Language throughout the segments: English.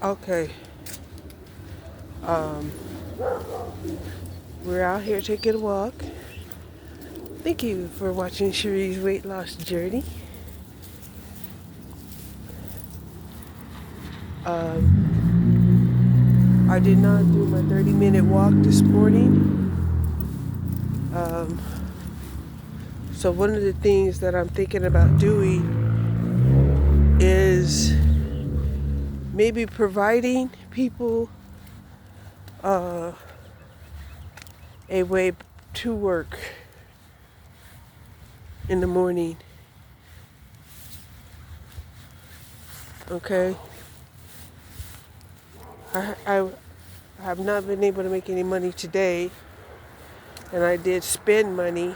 Okay. Um, we're out here taking a walk. Thank you for watching Cherie's weight loss journey. I did not do my 30-minute walk this morning. Um, so one of the things that I'm thinking about doing is maybe providing people uh, a way to work in the morning. Okay. I have not been able to make any money today, and I did spend money,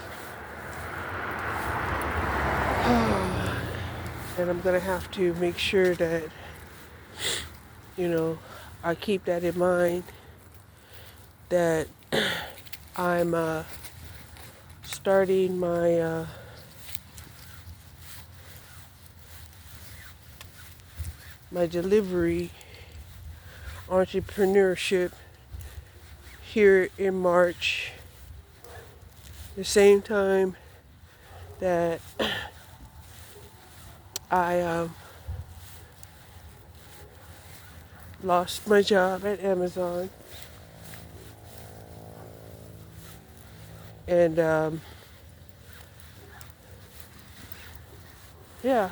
and I'm gonna have to make sure that I keep that in mind, that I'm starting my delivery entrepreneurship here in March, the same time that I lost my job at Amazon. And yeah,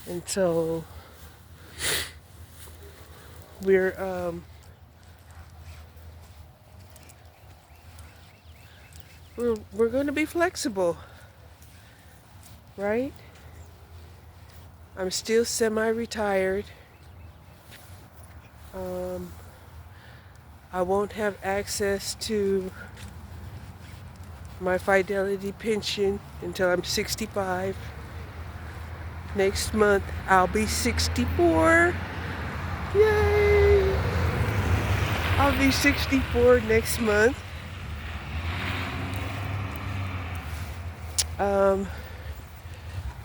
and so we're we're going to be flexible, right? I'm still semi-retired. I won't have access to my Fidelity pension until I'm 65. Next month, I'll be 64. Yay! I'll be 64 next month.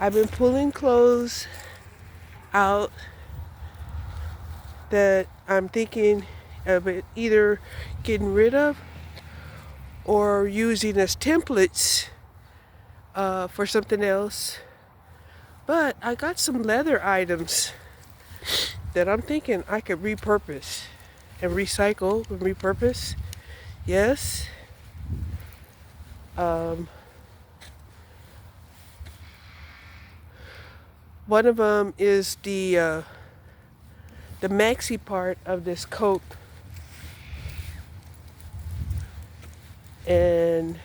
I've been pulling clothes out that I'm thinking of either getting rid of or using as templates for something else. But I got some leather items that I'm thinking I could repurpose and recycle and repurpose. Yes. One of them is the maxi part of this coat, and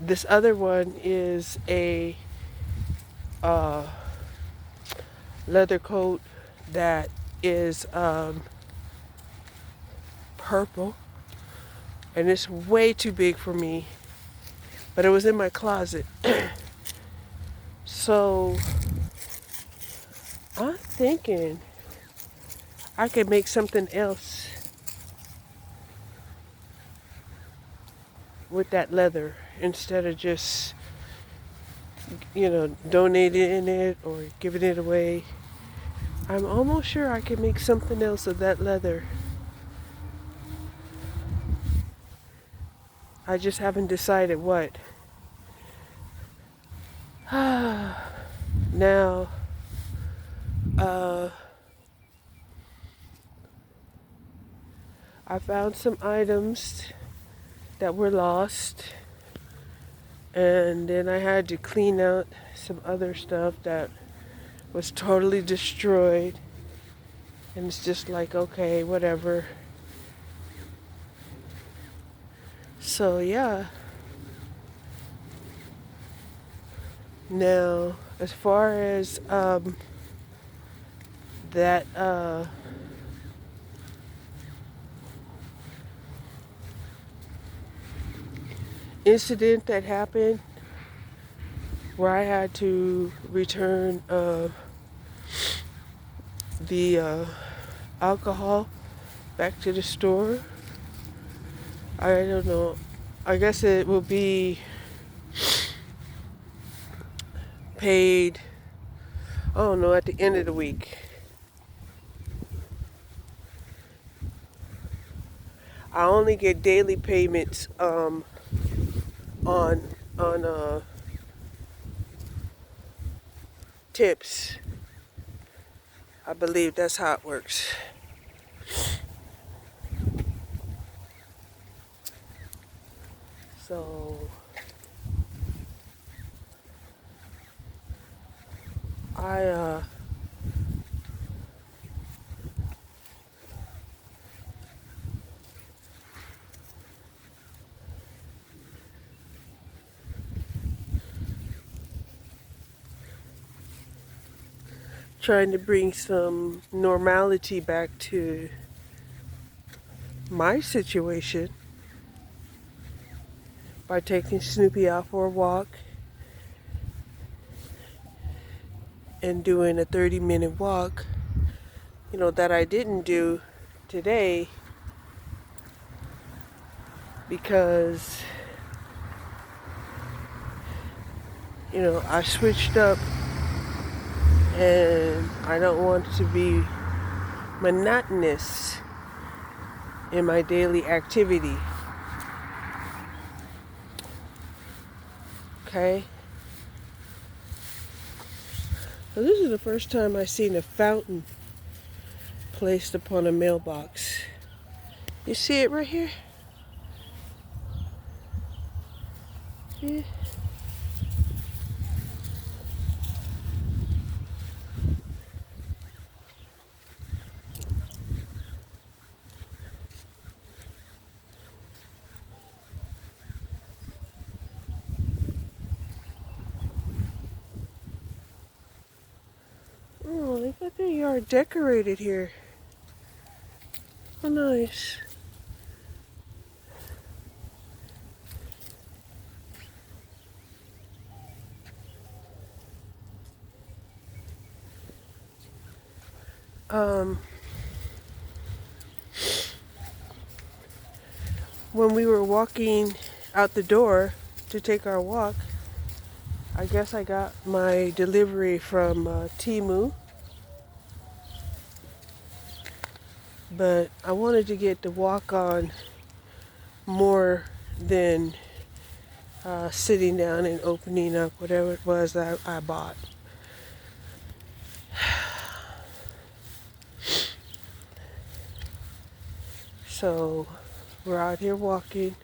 this other one is a leather coat that is purple, and it's way too big for me, but it was in my closet. So I'm thinking I could make something else with that leather instead of just donating it or giving it away. I'm almost sure I can make something else of that leather. I just haven't decided what. Now, I found some items that were lost, and then I had to clean out some other stuff that was totally destroyed, and it's just like, okay, whatever. So yeah. Now, as far as that incident that happened where I had to return the alcohol back to the store, I don't know. I guess it will be paid, I don't know, at the end of the week. I only get daily payments on tips. I believe that's how it works. So I trying to bring some normality back to my situation by taking Snoopy out for a walk and doing a 30-minute walk, that I didn't do today because, I switched up and I don't want to be monotonous in my daily activity. Okay? So this is the first time I've seen a fountain placed upon a mailbox. You see it right here? Yeah. Oh, they got their yard decorated here. Oh, nice. When we were walking out the door to take our walk, I guess I got my delivery from Temu, but I wanted to get the walk on more than sitting down and opening up whatever it was that I bought. So we're out here walking.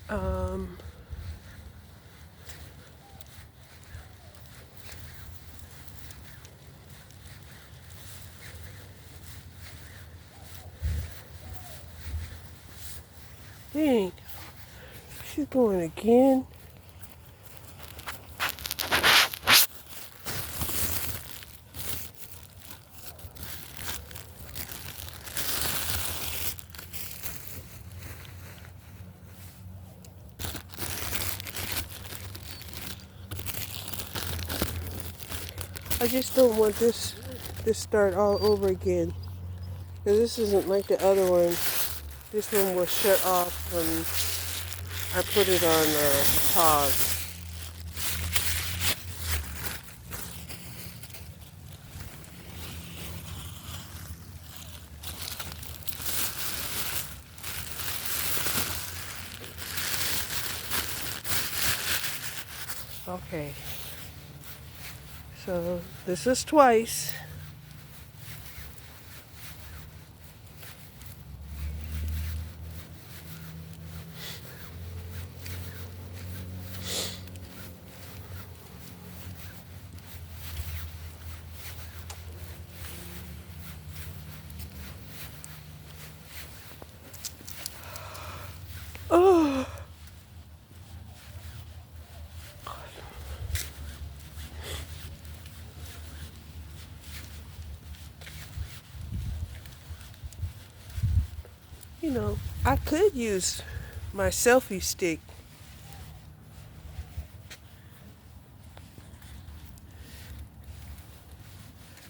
Um, Dang, she's going again. I just don't want this to start all over again. Because this isn't like the other one. This one was shut off when I put it on pause. Okay. So this is twice. You know, I could use my selfie stick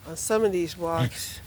on some of these walks.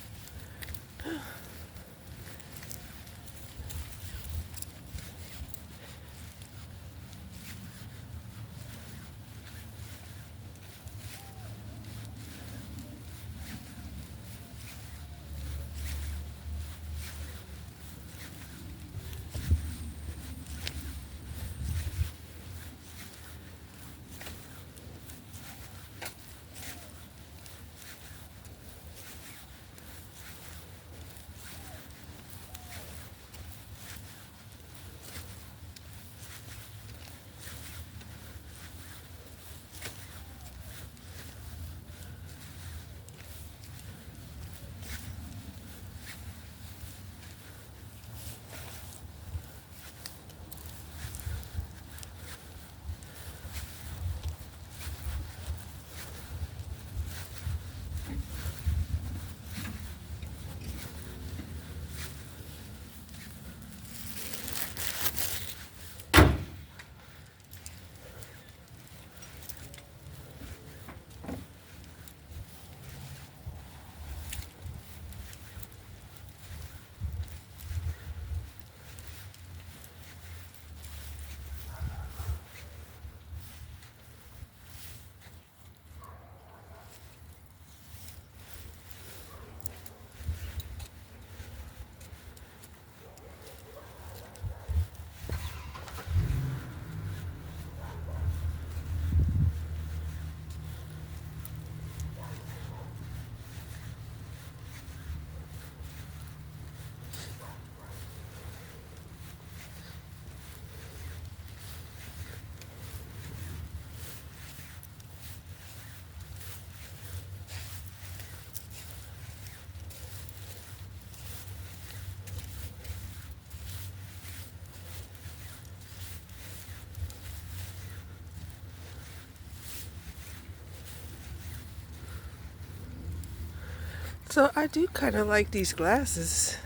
So I do kind of like these glasses.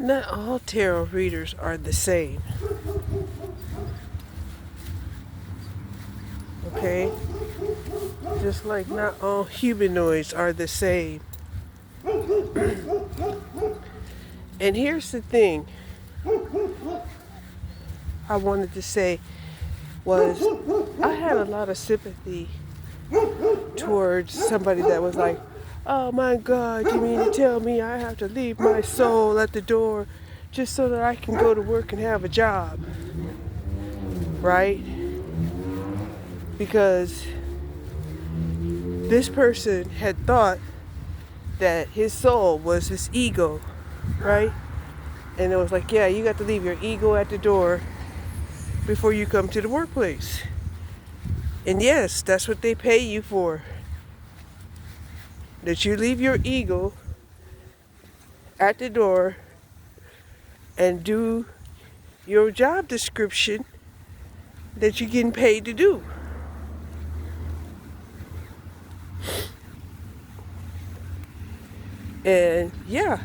Not all tarot readers are the same. Just like not all humanoids are the same. And here's the thing I wanted to say was I had a lot of sympathy towards somebody that was like, oh my God, you mean to tell me I have to leave my soul at the door just so that I can go to work and have a job, right? Because this person had thought that his soul was his ego, right? And it was like, yeah, you got to leave your ego at the door before you come to the workplace. And yes, that's what they pay you for. That you leave your ego at the door and do your job description that you're getting paid to do. And yeah,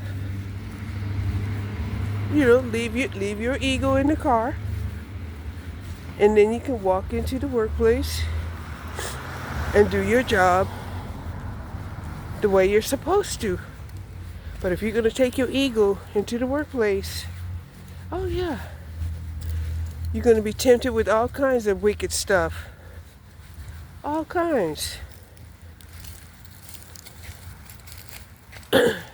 leave your ego in the car, and then you can walk into the workplace and do your job the way you're supposed to. But if you're going to take your ego into the workplace, oh yeah, you're going to be tempted with all kinds of wicked stuff. All kinds.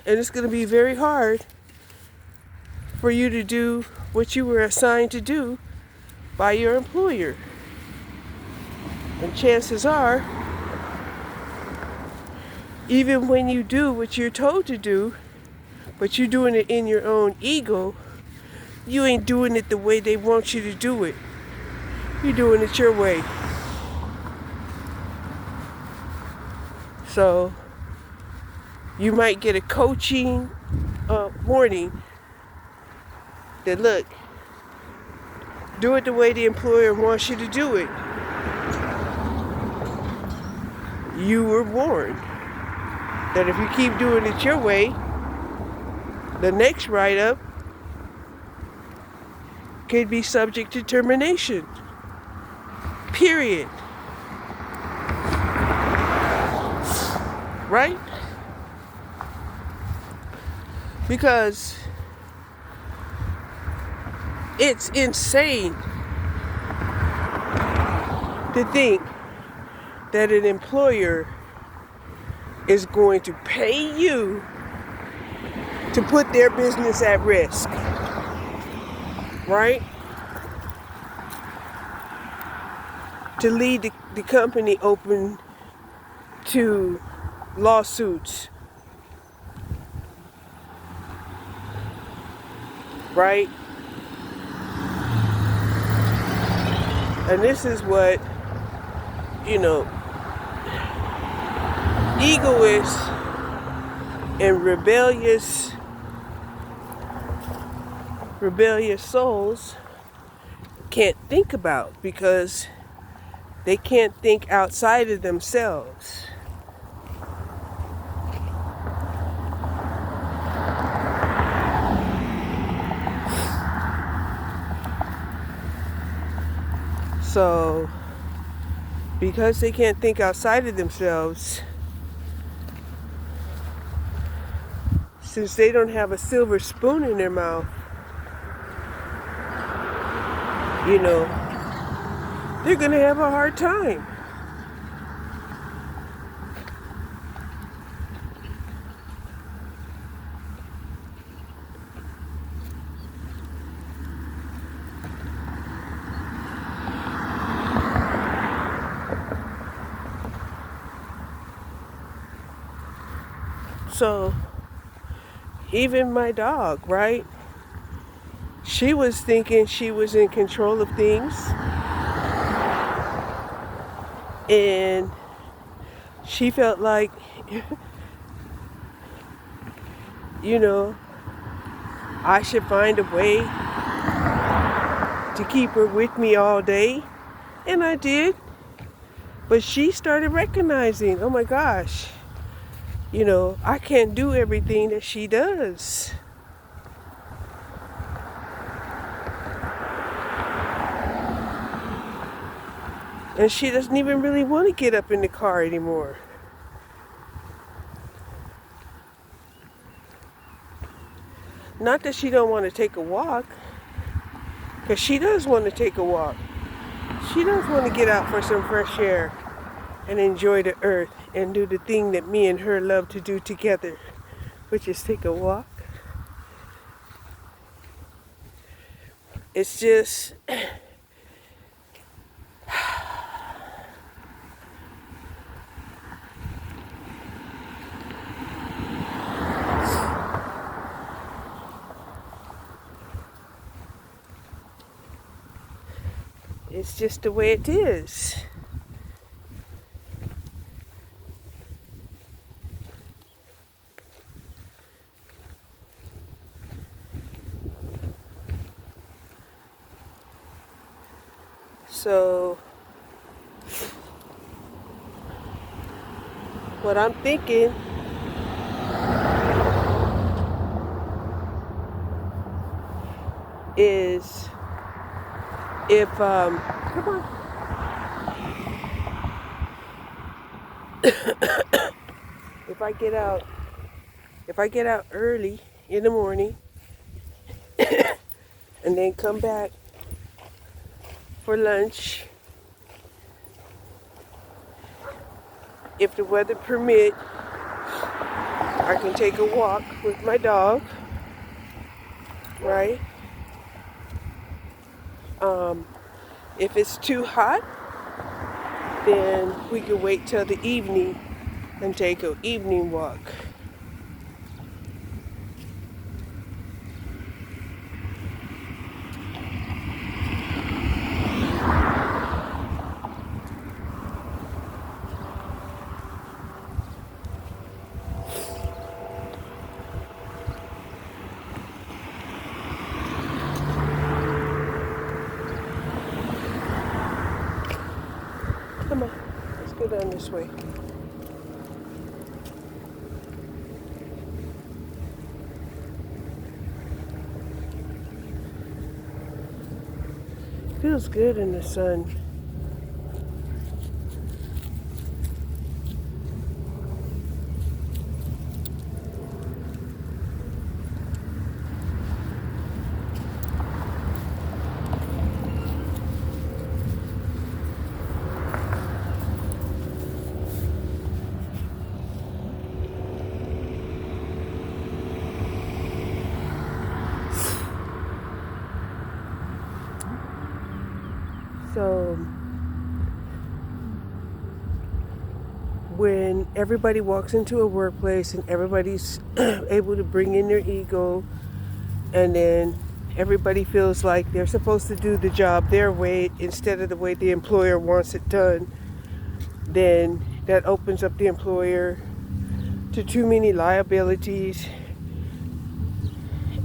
And it's going to be very hard for you to do what you were assigned to do by your employer. And chances are, even when you do what you're told to do, but you're doing it in your own ego, you ain't doing it the way they want you to do it. You're doing it your way. So you might get a coaching warning that, look, do it the way the employer wants you to do it. You were warned that if you keep doing it your way, the next write-up could be subject to termination. Period. Right? Because it's insane to think that an employer is going to pay you to put their business at risk, right? To lead the company open to lawsuits, right? And this is what, egoists and rebellious souls can't think about, because they can't think outside of themselves. So, because they can't think outside of themselves, since they don't have a silver spoon in their mouth, they're going to have a hard time. So, even my dog, right? She was thinking she was in control of things. And she felt like, I should find a way to keep her with me all day. And I did. But she started recognizing, oh my gosh, I can't do everything that she does. And she doesn't even really want to get up in the car anymore. Not that she don't want to take a walk, because she does want to take a walk. She does want to get out for some fresh air and enjoy the earth and do the thing that me and her love to do together, which is take a walk. It's just, it's just the way it is. So, what I'm thinking is if, come on, if I get out early in the morning and then come back for lunch, if the weather permit, I can take a walk with my dog, right? If it's too hot, then we can wait till the evening and take an evening walk. Come on, let's go down this way. Feels good in the sun. So when everybody walks into a workplace and everybody's able to bring in their ego, and then everybody feels like they're supposed to do the job their way instead of the way the employer wants it done, then that opens up the employer to too many liabilities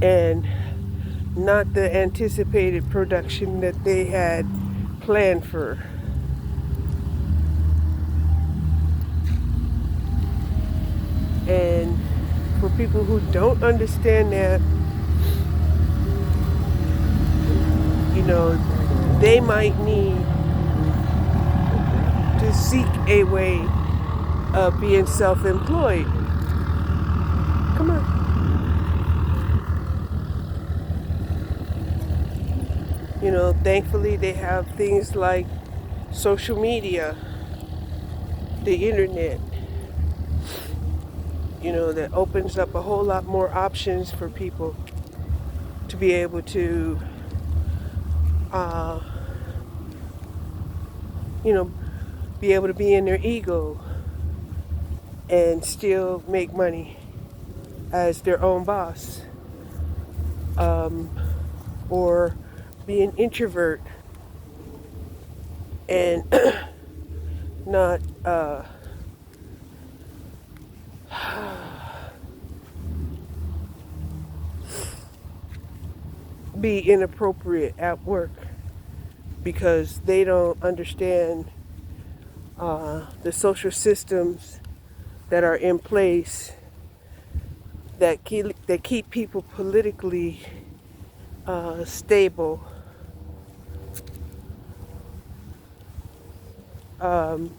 and not the anticipated production that they had planned for. And for people who don't understand that, they might need to seek a way of being self-employed. Come on. Thankfully they have things like social media, the internet, that opens up a whole lot more options for people to be able to, be able to be in their ego and still make money as their own boss, or be an introvert and not be inappropriate at work because they don't understand the social systems that are in place that keep people politically stable. um,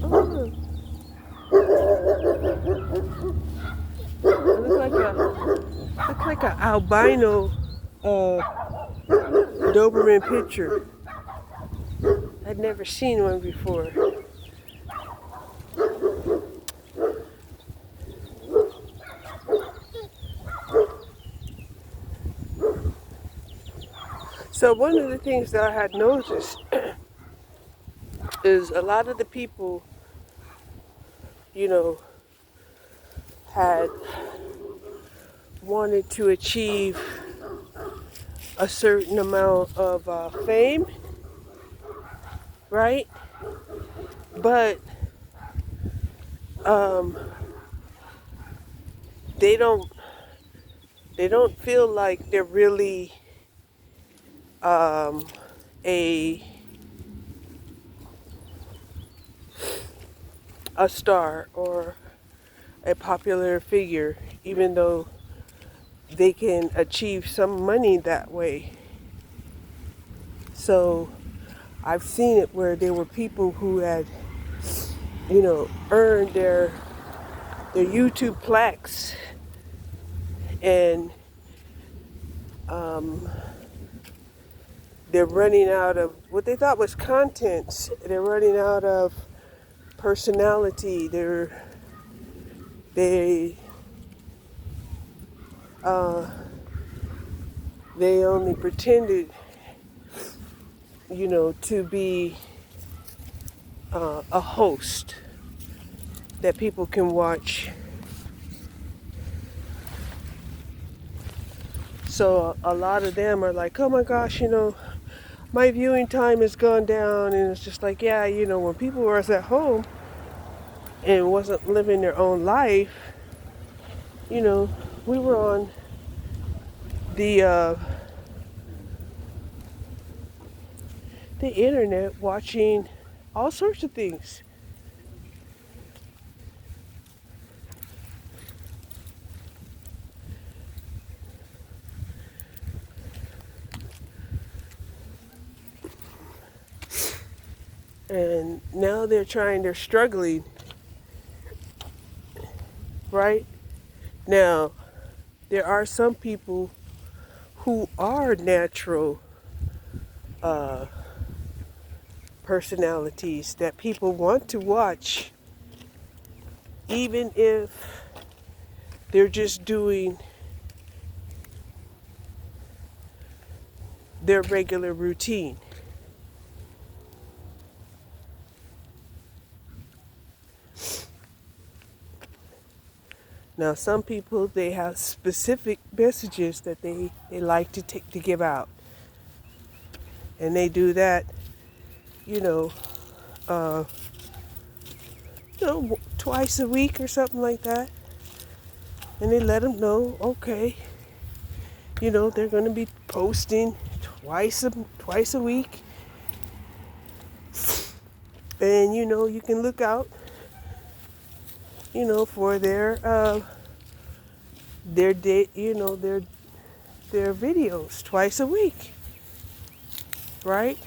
oh, it looks like a albino Doberman picture. I'd never seen one before. So one of the things that I had noticed is a lot of the people, you know, had wanted to achieve a certain amount of fame, right? But um, they don't feel like they're really a star or a popular figure, even though they can achieve some money that way. So I've seen it where there were people who had, earned their YouTube plaques, and they're running out of what they thought was content. They're running out of personality. They they only pretended, to be a host that people can watch. So a lot of them are like, oh my gosh, my viewing time has gone down. And it's just like, yeah, when people were at home and wasn't living their own life, we were on the internet watching all sorts of things. And now they're struggling, right? Now, there are some people who are natural personalities that people want to watch, even if they're just doing their regular routine. Now, some people, they have specific messages that they like to give out. And they do that, uh, twice a week or something like that. And they let them know, okay, they're going to be posting twice a week. And, you can look out, for their day, their videos twice a week, right?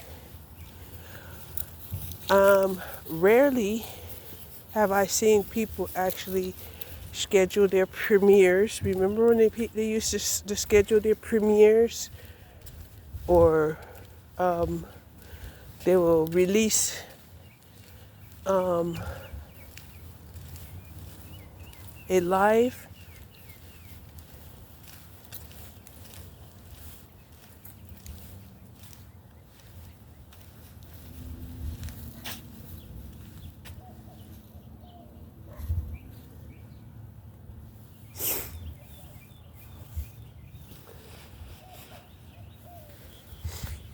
Rarely have I seen people actually schedule their premieres. Remember when they used to schedule their premieres, or they will release a live.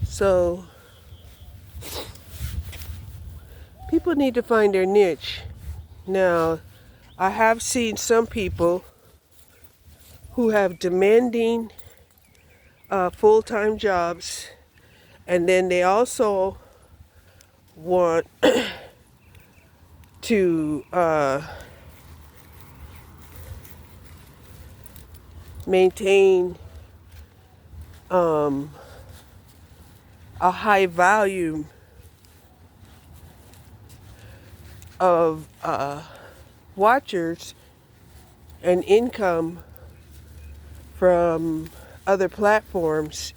So People need to find their niche. Now, I have seen some people who have demanding full-time jobs, and then they also want to maintain a high volume of watchers and income from other platforms,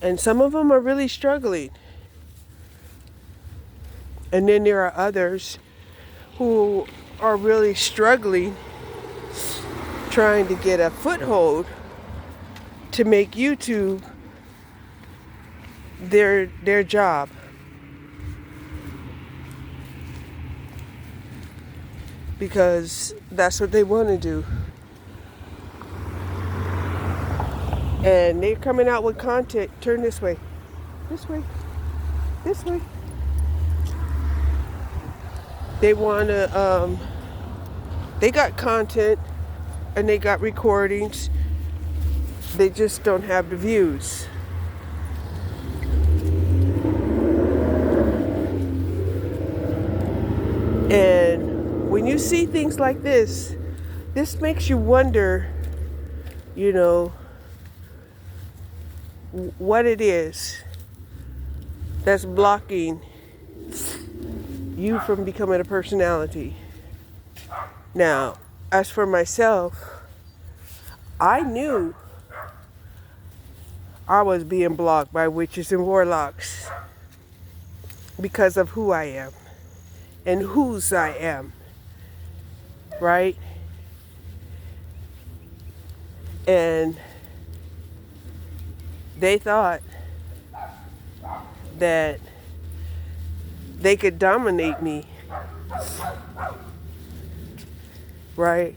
and some of them are really struggling. And then there are others who are really struggling, trying to get a foothold to make YouTube their job. Because that's what they want to do. And they're coming out with content. Turn this way. This way. This way. They want to, they got content and they got recordings. They just don't have the views. And when you see things like this makes you wonder, you know, what it is that's blocking you from becoming a personality. Now, as for myself, I knew I was being blocked by witches and warlocks because of who I am and whose I am, right? And they thought that they could dominate me, right?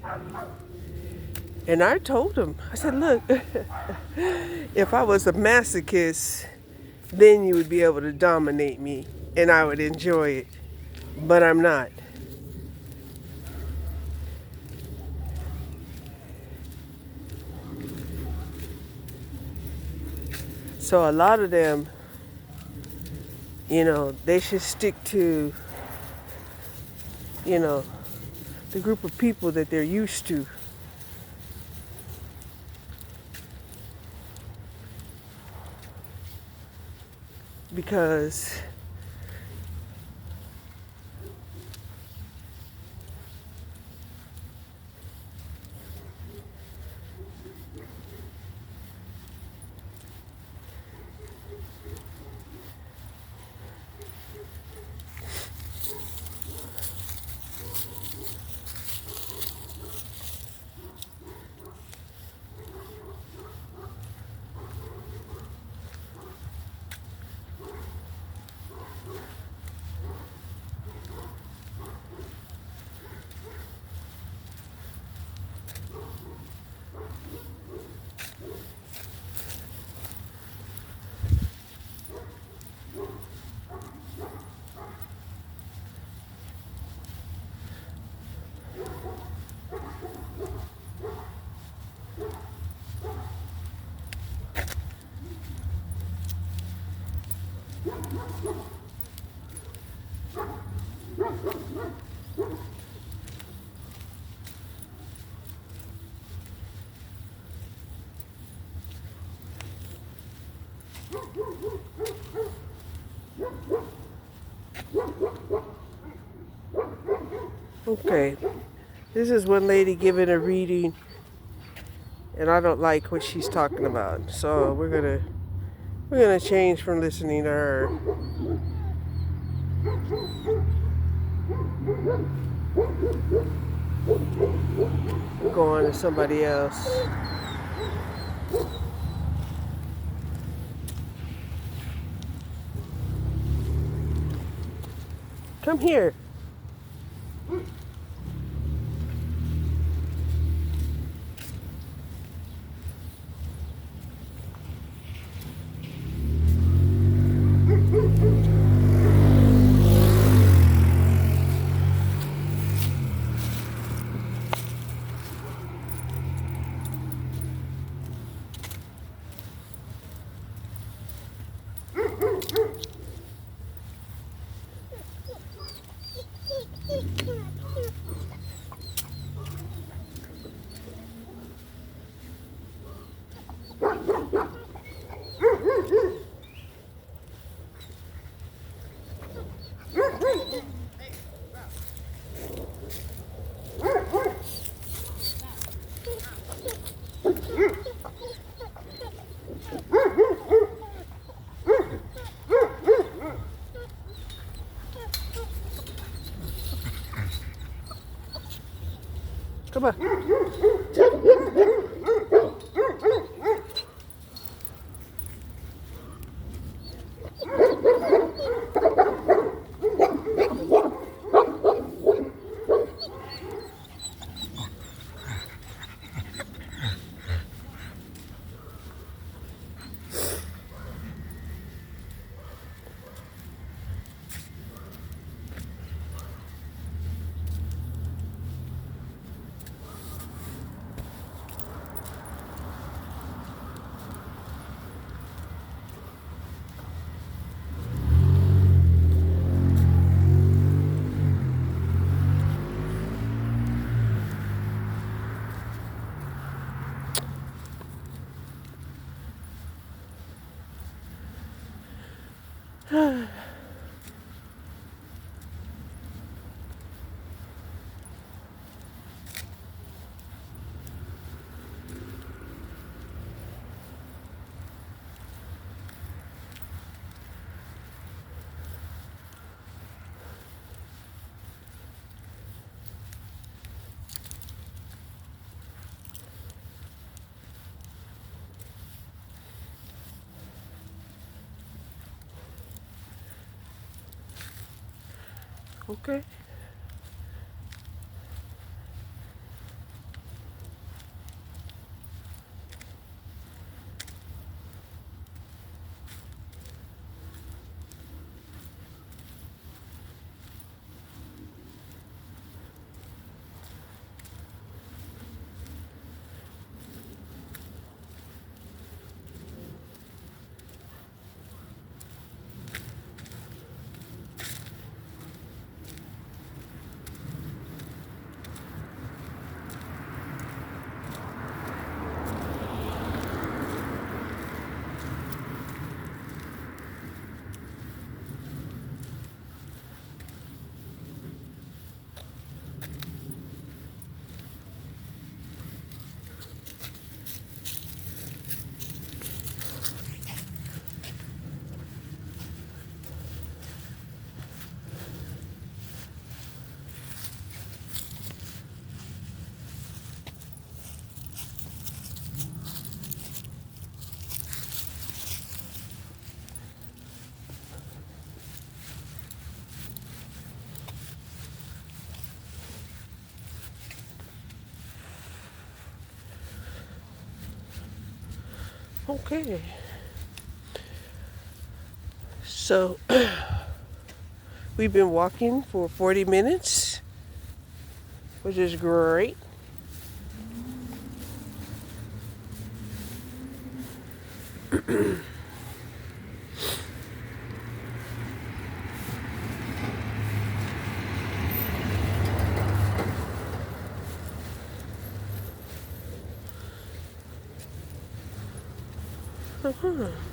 And I told them, I said, look, if I was a masochist, then you would be able to dominate me and I would enjoy it. But I'm not. So a lot of them, you know, they should stick to, you know, the group of people that they're used to. Because okay, this is one lady giving a reading, and I don't like what she's talking about. So we're gonna change from listening to her. Go on to somebody else. Come here. Come on. Okay. Okay. So we've been walking for 40 minutes, which is great. Uh-huh.